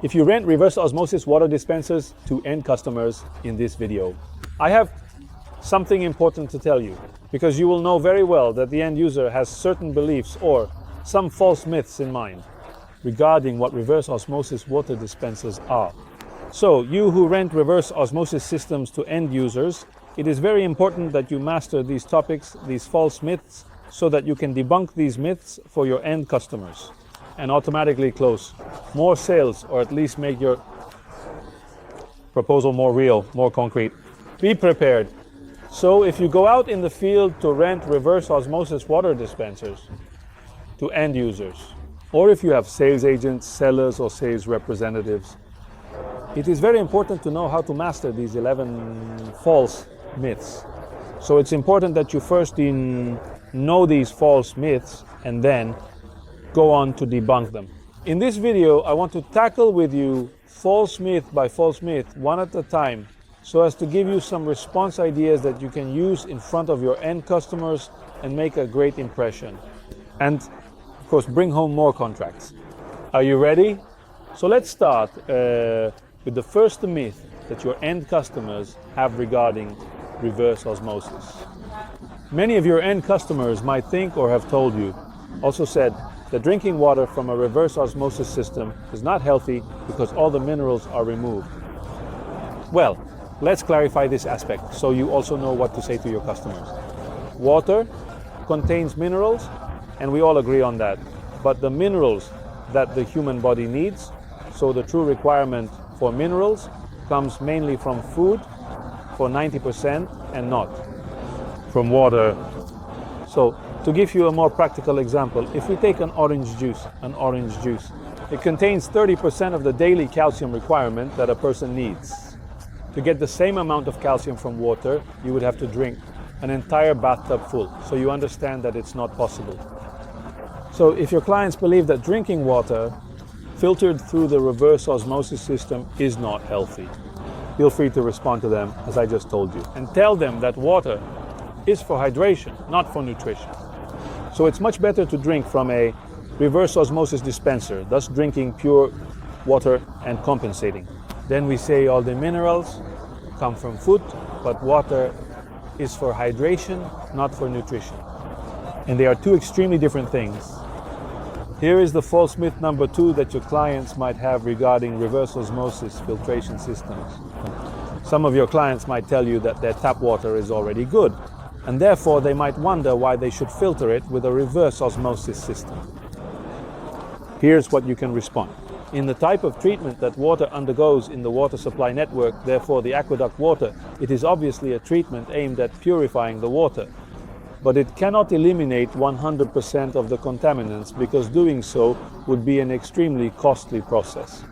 if you rent reverse osmosis water dispensers to end customers in this video. I have something important to tell you, because you will know very well that the end user has certain beliefs or some false myths in mind regarding what reverse osmosis water dispensers are. So, you who rent reverse osmosis systems to end users, it is very important that you master these topics, these false myths, so that you can debunk these myths for your end customers and automatically close more sales, or at least make your proposal more real, more concrete. Be prepared. So if you go out in the field to rent reverse osmosis water dispensers to end users, or if you have sales agents, sellers, or sales representatives, it is very important to know how to master these 11 false myths. So it's important that you first know these false myths and then go on to debunk them. In this video, I want to tackle with you false myth by false myth, one at a time, so as to give you some response ideas that you can use in front of your end customers and make a great impression. And of course, bring home more contracts. Are you ready? So let's start with the first myth that your end customers have regarding reverse osmosis. Many of your end customers might think or have told you, also said, that drinking water from a reverse osmosis system is not healthy because all the minerals are removed. Well, let's clarify this aspect so you also know what to say to your customers. Water contains minerals, and we all agree on that. But the minerals that the human body needs, so the true requirement for minerals, comes mainly from food for 90% and not from water. So, to give you a more practical example, if we take an orange juice, it contains 30% of the daily calcium requirement that a person needs. To get the same amount of calcium from water, you would have to drink an entire bathtub full. So you understand that it's not possible. So if your clients believe that drinking water filtered through the reverse osmosis system is not healthy, feel free to respond to them as I just told you, and tell them that water is for hydration, not for nutrition. So it's much better to drink from a reverse osmosis dispenser, thus drinking pure water and compensating. Then we say all the minerals come from food, but water is for hydration, not for nutrition. And they are two extremely different things. Here is the false myth number 2 that your clients might have regarding reverse osmosis filtration systems. Some of your clients might tell you that their tap water is already good, and therefore they might wonder why they should filter it with a reverse osmosis system. Here's what you can respond. In the type of treatment that water undergoes in the water supply network, therefore the aqueduct water, it is obviously a treatment aimed at purifying the water. But it cannot eliminate 100% of the contaminants, because doing so would be an extremely costly process.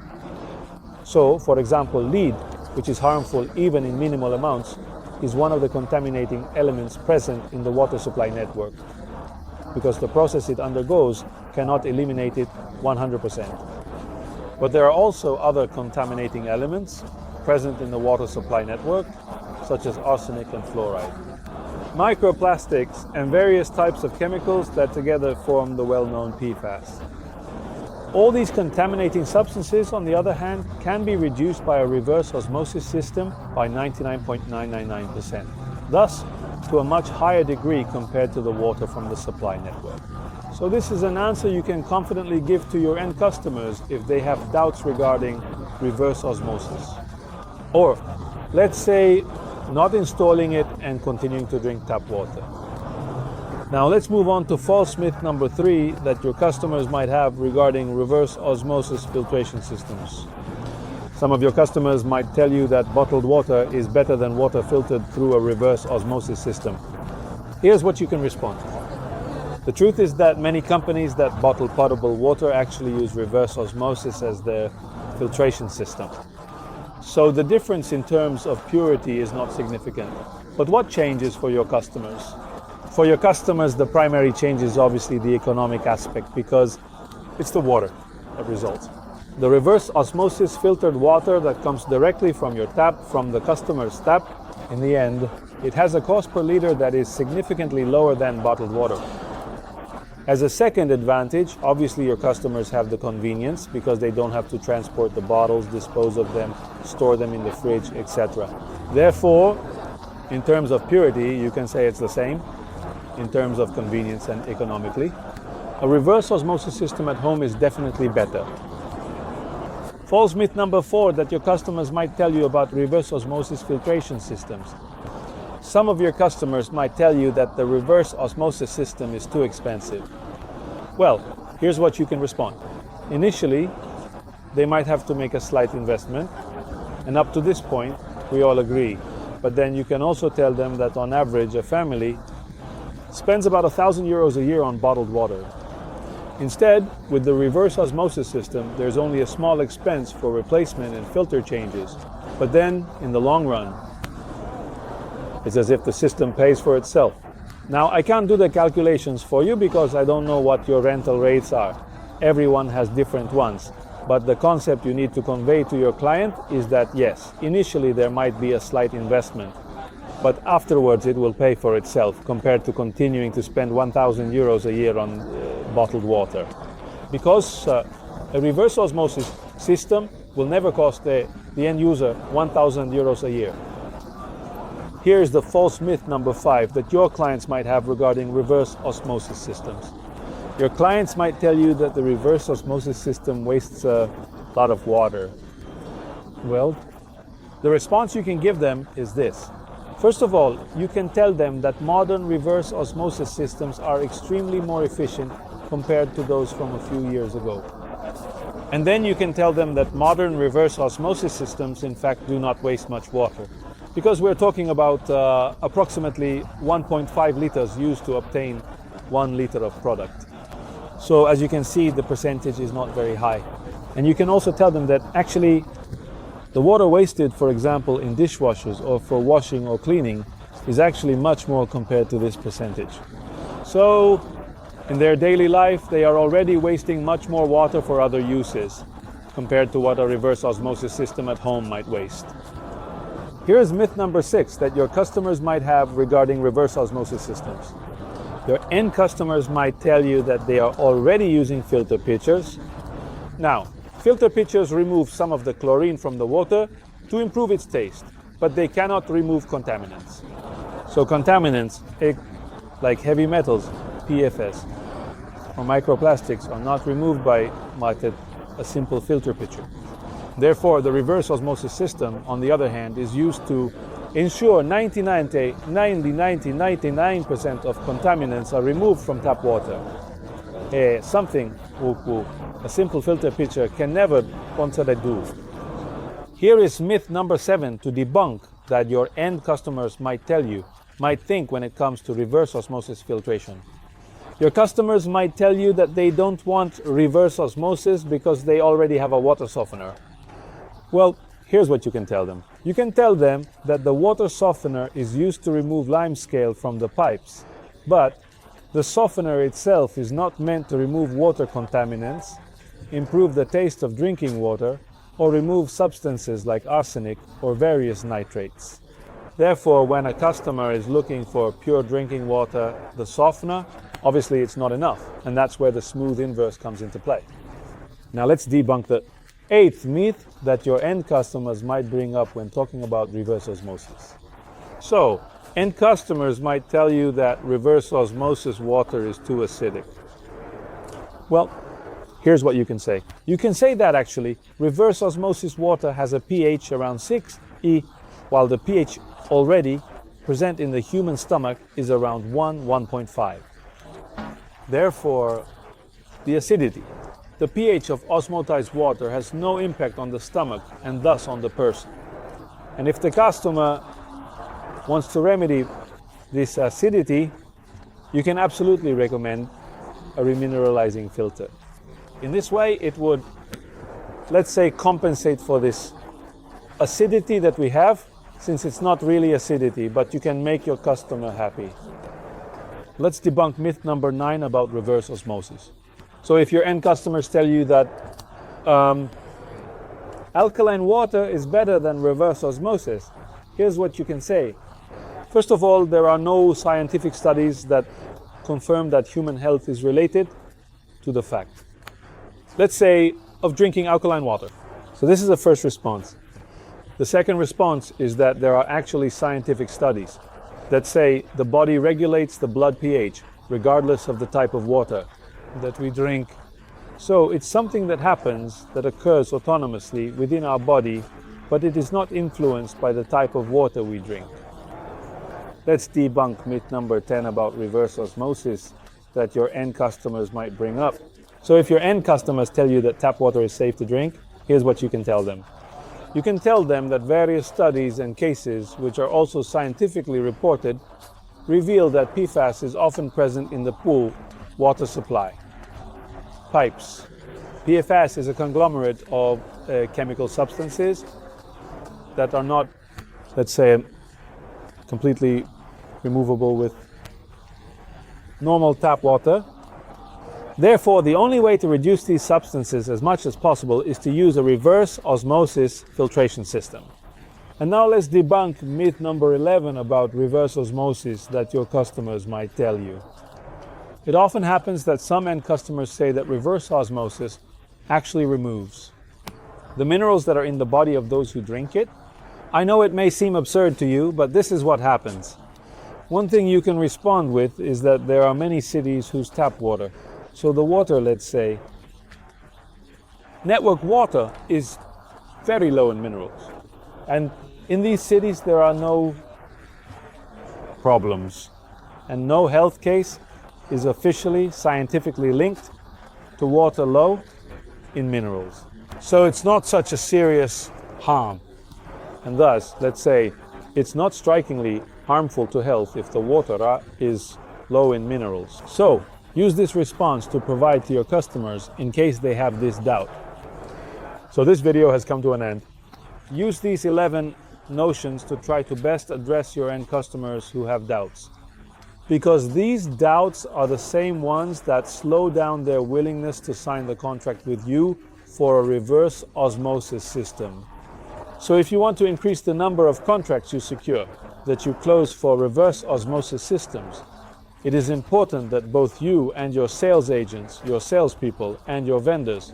So, for example, lead, which is harmful even in minimal amounts, is one of the contaminating elements present in the water supply network, because the process it undergoes cannot eliminate it 100%. But there are also other contaminating elements present in the water supply network, such as arsenic and fluoride, microplastics, and various types of chemicals that together form the well-known PFAS. All these contaminating substances, on the other hand, can be reduced by a reverse osmosis system by 99.999%, thus to a much higher degree compared to the water from the supply network. So this is an answer you can confidently give to your end customers if they have doubts regarding reverse osmosis. Or, let's say, not installing it and continuing to drink tap water. Now let's move on to false myth number 3 that your customers might have regarding reverse osmosis filtration systems. Some of your customers might tell you that bottled water is better than water filtered through a reverse osmosis system. Here's what you can respond. The truth is that many companies that bottle potable water actually use reverse osmosis as their filtration system. So the difference in terms of purity is not significant. But what changes for your customers? For your customers, the primary change is obviously the economic aspect, because it's the water that results. The reverse osmosis filtered water that comes directly from your tap, from the customer's tap, in the end, it has a cost per liter that is significantly lower than bottled water. As a second advantage, obviously your customers have the convenience because they don't have to transport the bottles, dispose of them, store them in the fridge, etc. Therefore, in terms of purity, you can say it's the same in terms of convenience and economically. A reverse osmosis system at home is definitely better. False myth number 4 that your customers might tell you about reverse osmosis filtration systems. Some of your customers might tell you that the reverse osmosis system is too expensive. Well, here's what you can respond. Initially, they might have to make a slight investment, and up to this point, we all agree. But then you can also tell them that on average, a family spends about €1,000 a year on bottled water. Instead, with the reverse osmosis system, there's only a small expense for replacement and filter changes. But then, in the long run, it's as if the system pays for itself. Now, I can't do the calculations for you because I don't know what your rental rates are. Everyone has different ones. But the concept you need to convey to your client is that yes, initially there might be a slight investment, but afterwards it will pay for itself compared to continuing to spend €1,000 a year on bottled water. Because a reverse osmosis system will never cost the end user €1,000 a year. Here's the false myth number 5 that your clients might have regarding reverse osmosis systems. Your clients might tell you that the reverse osmosis system wastes a lot of water. Well, the response you can give them is this. First of all, you can tell them that modern reverse osmosis systems are extremely more efficient compared to those from a few years ago. And then you can tell them that modern reverse osmosis systems in fact do not waste much water. Because we're talking about approximately 1.5 liters used to obtain 1 liter of product. So as you can see, the percentage is not very high. And you can also tell them that actually the water wasted, for example, in dishwashers or for washing or cleaning is actually much more compared to this percentage. So in their daily life, they are already wasting much more water for other uses compared to what a reverse osmosis system at home might waste. Here's myth number 6 that your customers might have regarding reverse osmosis systems. Your end customers might tell you that they are already using filter pitchers. Now, filter pitchers remove some of the chlorine from the water to improve its taste, but they cannot remove contaminants. So contaminants, like heavy metals, PFS, or microplastics are not removed by a simple filter pitcher. Therefore, the reverse osmosis system, on the other hand, is used to ensure 99% of contaminants are removed from tap water. Something a simple filter pitcher can never do. Here is myth number 7 to debunk that your end customers might think when it comes to reverse osmosis filtration. Your customers might tell you that they don't want reverse osmosis because they already have a water softener. Well, here's what you can tell them. You can tell them that the water softener is used to remove limescale from the pipes, but the softener itself is not meant to remove water contaminants, improve the taste of drinking water, or remove substances like arsenic or various nitrates. Therefore, when a customer is looking for pure drinking water, the softener, obviously it's not enough, and that's where the smooth inverse comes into play. Now let's debunk the 8th myth that your end customers might bring up when talking about reverse osmosis. So, end customers might tell you that reverse osmosis water is too acidic. Well, here's what you can say. You can say that actually reverse osmosis water has a pH around 6E, while the pH already present in the human stomach is around 1.5. Therefore, the acidity, the pH of osmotized water has no impact on the stomach and thus on the person. And if the customer wants to remedy this acidity, you can absolutely recommend a remineralizing filter. In this way, it would, let's say, compensate for this acidity that we have, since it's not really acidity, but you can make your customer happy. Let's debunk myth number 9 about reverse osmosis. So if your end customers tell you that alkaline water is better than reverse osmosis, here's what you can say. First of all, there are no scientific studies that confirm that human health is related to the fact. Let's say of drinking alkaline water. So this is the first response. The second response is that there are actually scientific studies that say the body regulates the blood pH regardless of the type of water that we drink. So it's something that happens, that occurs autonomously within our body, but it is not influenced by the type of water we drink. Let's debunk myth number 10 about reverse osmosis that your end customers might bring up. So if your end customers tell you that tap water is safe to drink, here's what you can tell them. You can tell them that various studies and cases, which are also scientifically reported, reveal that PFAS is often present in the pool water supply. Pipes. PFAS is a conglomerate of chemical substances that are not, let's say, completely removable with normal tap water. Therefore, the only way to reduce these substances as much as possible is to use a reverse osmosis filtration system. And now let's debunk myth number 11 about reverse osmosis that your customers might tell you. It often happens that some end customers say that reverse osmosis actually removes the minerals that are in the body of those who drink it. I know it may seem absurd to you, but this is what happens. One thing you can respond with is that there are many cities whose tap water, so the water, let's say, network water is very low in minerals. And in these cities, there are no problems. And no health case is officially, scientifically linked to water low in minerals. So it's not such a serious harm. And thus, let's say, it's not strikingly harmful to health if the water is low in minerals. So, use this response to provide to your customers in case they have this doubt. So this video has come to an end. Use these 11 notions to try to best address your end customers who have doubts. Because these doubts are the same ones that slow down their willingness to sign the contract with you for a reverse osmosis system. So if you want to increase the number of contracts you secure, that you close for reverse osmosis systems, it is important that both you and your sales agents, your salespeople, and your vendors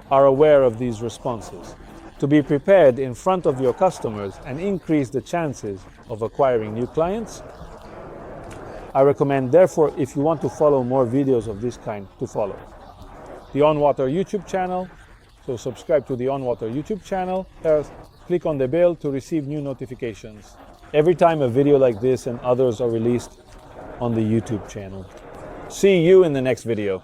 are aware of these responses to be prepared in front of your customers and increase the chances of acquiring new clients. I recommend, therefore, if you want to follow more videos of this kind, to follow the Onnwater YouTube channel. So subscribe to the Onnwater YouTube channel. Click on the bell to receive new notifications every time a video like this and others are released on the YouTube channel. See you in the next video.